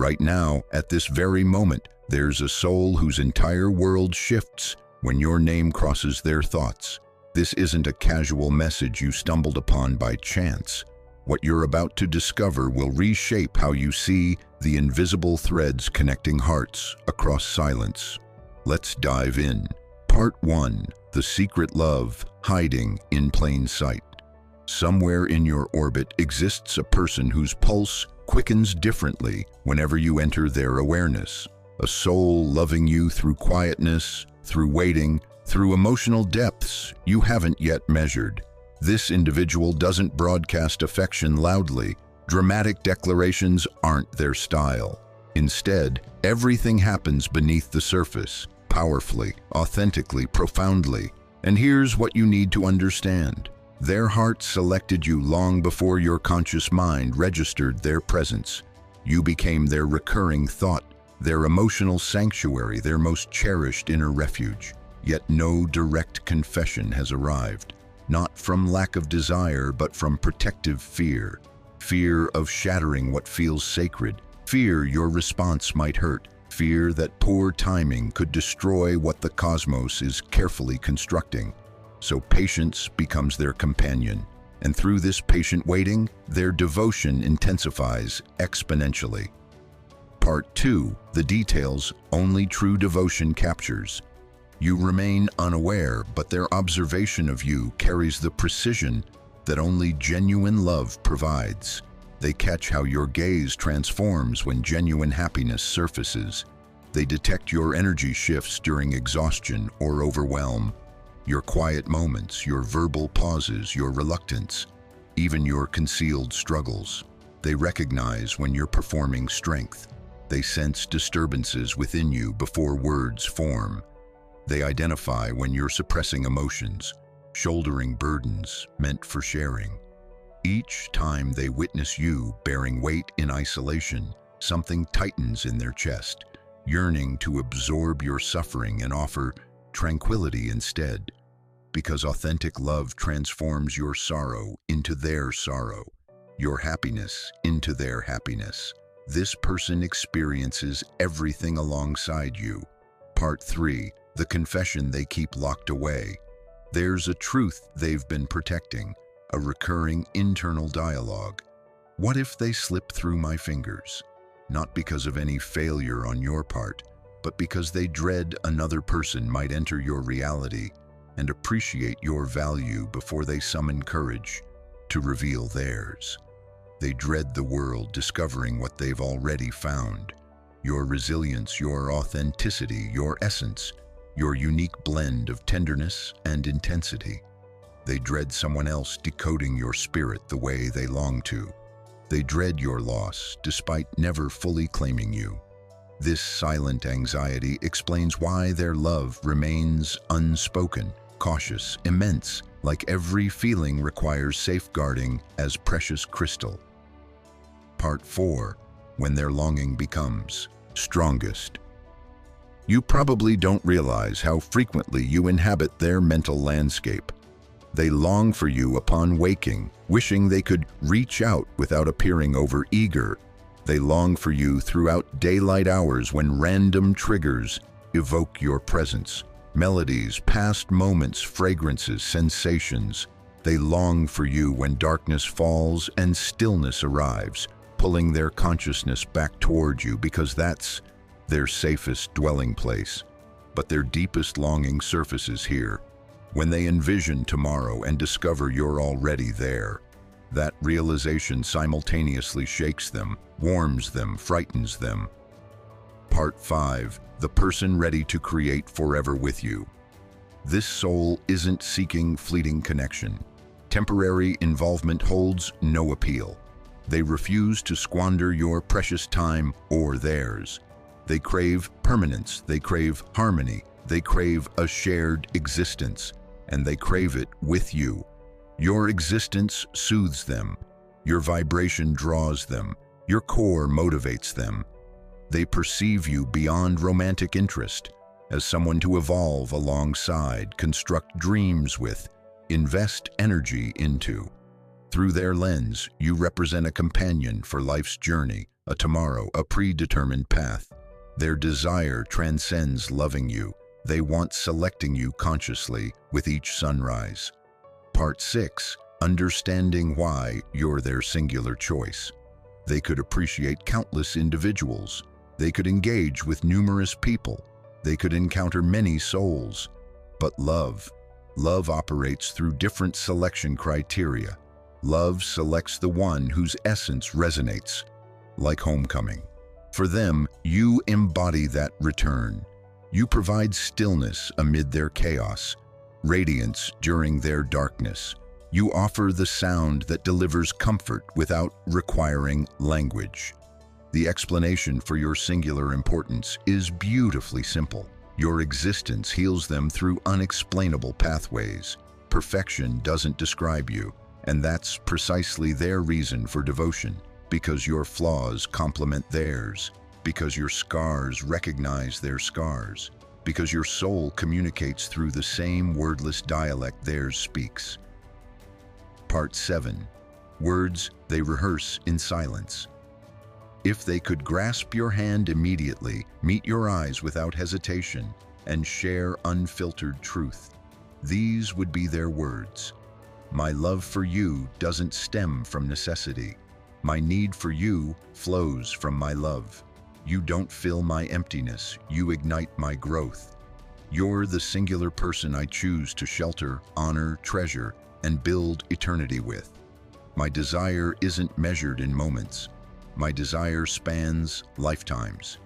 Right now, at this very moment, there's a soul whose entire world shifts when your name crosses their thoughts. This isn't a casual message you stumbled upon by chance. What you're about to discover will reshape how you see the invisible threads connecting hearts across silence. Let's dive in. Part 1. The Secret Love Hiding in Plain Sight. Somewhere in your orbit exists a person whose pulse quickens differently whenever you enter their awareness. A soul loving you through quietness, through waiting, through emotional depths you haven't yet measured. This individual doesn't broadcast affection loudly. Dramatic declarations aren't their style. Instead, everything happens beneath the surface, powerfully, authentically, profoundly. And here's what you need to understand. Their heart selected you long before your conscious mind registered their presence. You became their recurring thought, their emotional sanctuary, their most cherished inner refuge. Yet no direct confession has arrived. Not from lack of desire, but from protective fear. Fear of shattering what feels sacred. Fear your response might hurt. Fear that poor timing could destroy what the cosmos is carefully constructing. So patience becomes their companion. And through this patient waiting, their devotion intensifies exponentially. Part 2. The details only true devotion captures. You remain unaware, but their observation of you carries the precision that only genuine love provides. They catch how your gaze transforms when genuine happiness surfaces. They detect your energy shifts during exhaustion or overwhelm, your quiet moments, your verbal pauses, your reluctance, even your concealed struggles. They recognize when you're performing strength. They sense disturbances within you before words form. They identify when you're suppressing emotions, shouldering burdens meant for sharing. Each time they witness you bearing weight in isolation, something tightens in their chest, yearning to absorb your suffering and offer tranquility instead. Because authentic love transforms your sorrow into their sorrow, your happiness into their happiness. This person experiences everything alongside you. Part 3. The confession they keep locked away. There's a truth they've been protecting, a recurring internal dialogue. What if they slip through my fingers? Not because of any failure on your part, but because they dread another person might enter your reality and appreciate your value before they summon courage to reveal theirs. They dread the world discovering what they've already found. Your resilience, your authenticity, your essence, your unique blend of tenderness and intensity. They dread someone else decoding your spirit the way they long to. They dread your loss, despite never fully claiming you. This silent anxiety explains why their love remains unspoken, cautious, immense, like every feeling requires safeguarding as precious crystal. Part 4. When their longing becomes strongest. You probably don't realize how frequently you inhabit their mental landscape. They long for you upon waking, wishing they could reach out without appearing overeager. They long for you throughout daylight hours when random triggers evoke your presence. Melodies, past moments, fragrances, sensations. They long for you when darkness falls and stillness arrives, pulling their consciousness back toward you because that's their safest dwelling place. But their deepest longing surfaces here, when they envision tomorrow and discover you're already there. That realization simultaneously shakes them, warms them, frightens them. Part 5. The person ready to create forever with you. This soul isn't seeking fleeting connection. Temporary involvement holds no appeal. They refuse to squander your precious time or theirs. They crave permanence, they crave harmony, they crave a shared existence, and they crave it with you. Your existence soothes them, your vibration draws them, your core motivates them. They perceive you beyond romantic interest, as someone to evolve alongside, construct dreams with, invest energy into. Through their lens, you represent a companion for life's journey, a tomorrow, a predetermined path. Their desire transcends loving you. They want selecting you consciously with each sunrise. Part 6. Understanding why you're their singular choice. They could appreciate countless individuals. They could engage with numerous people. They could encounter many souls. But love operates through different selection criteria. Love selects the one whose essence resonates, like homecoming. For them, you embody that return. You provide stillness amid their chaos, radiance during their darkness. You offer the sound that delivers comfort without requiring language. The explanation for your singular importance is beautifully simple. Your existence heals them through unexplainable pathways. Perfection doesn't describe you, and that's precisely their reason for devotion, because your flaws complement theirs, because your scars recognize their scars, because your soul communicates through the same wordless dialect theirs speaks. Part 7. Words they rehearse in silence. If they could grasp your hand immediately, meet your eyes without hesitation, and share unfiltered truth, these would be their words. My love for you doesn't stem from necessity. My need for you flows from my love. You don't fill my emptiness, you ignite my growth. You're the singular person I choose to shelter, honor, treasure, and build eternity with. My desire isn't measured in moments. My desire spans lifetimes.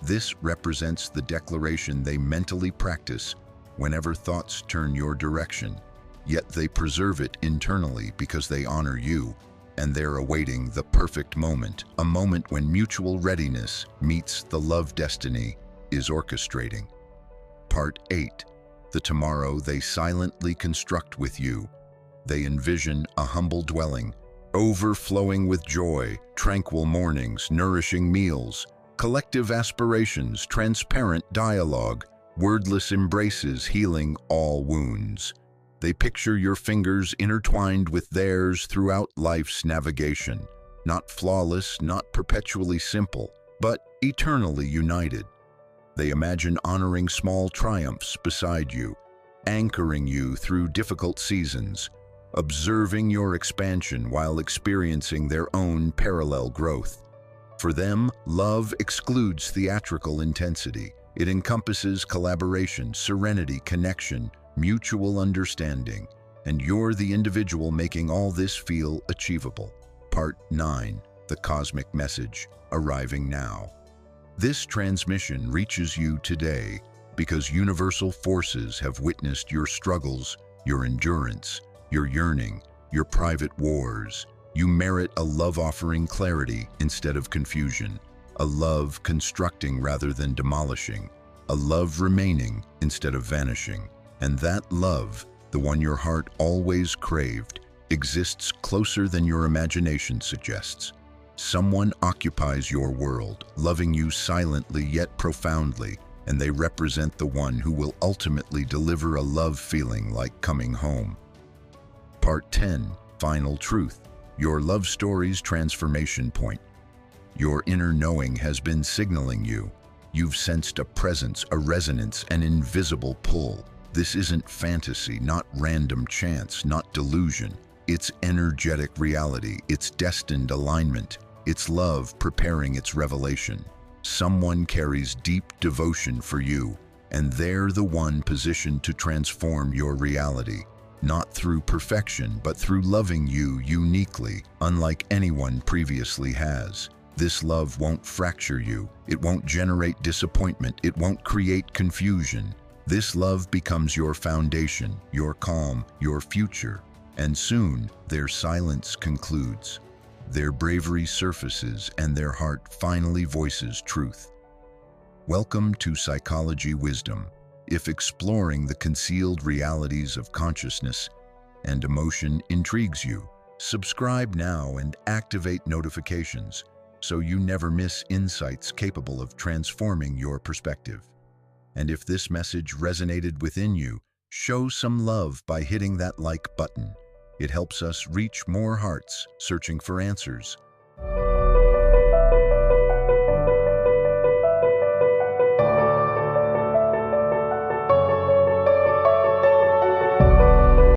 This represents the declaration they mentally practice whenever thoughts turn your direction, yet they preserve it internally because they honor you, and they're awaiting the perfect moment, a moment when mutual readiness meets the love destiny is orchestrating. Part 8. The tomorrow they silently construct with you. They envision a humble dwelling, overflowing with joy, tranquil mornings, nourishing meals, collective aspirations, transparent dialogue, wordless embraces healing all wounds. They picture your fingers intertwined with theirs throughout life's navigation, not flawless, not perpetually simple, but eternally united. They imagine honoring small triumphs beside you, anchoring you through difficult seasons, observing your expansion while experiencing their own parallel growth. For them, love excludes theatrical intensity. It encompasses collaboration, serenity, connection, mutual understanding, and you're the individual making all this feel achievable. Part 9. The cosmic message, arriving now. This transmission reaches you today because universal forces have witnessed your struggles, your endurance, your yearning, your private wars. You merit a love offering clarity instead of confusion, a love constructing rather than demolishing, a love remaining instead of vanishing. And that love, the one your heart always craved, exists closer than your imagination suggests. Someone occupies your world, loving you silently yet profoundly, and they represent the one who will ultimately deliver a love feeling like coming home. Part 10. Final truth. Your love story's transformation point. Your inner knowing has been signaling you. You've sensed a presence, a resonance, an invisible pull. This isn't fantasy, not random chance, not delusion. It's energetic reality, it's destined alignment. It's love preparing its revelation. Someone carries deep devotion for you, and they're the one positioned to transform your reality. Not through perfection, but through loving you uniquely, unlike anyone previously has. This love won't fracture you. It won't generate disappointment. It won't create confusion. This love becomes your foundation, your calm, your future. And soon, their silence concludes. Their bravery surfaces and their heart finally voices truth. Welcome to Psychology Wisdom. If exploring the concealed realities of consciousness and emotion intrigues you, subscribe now and activate notifications so you never miss insights capable of transforming your perspective. And if this message resonated within you, show some love by hitting that like button. It helps us reach more hearts searching for answers.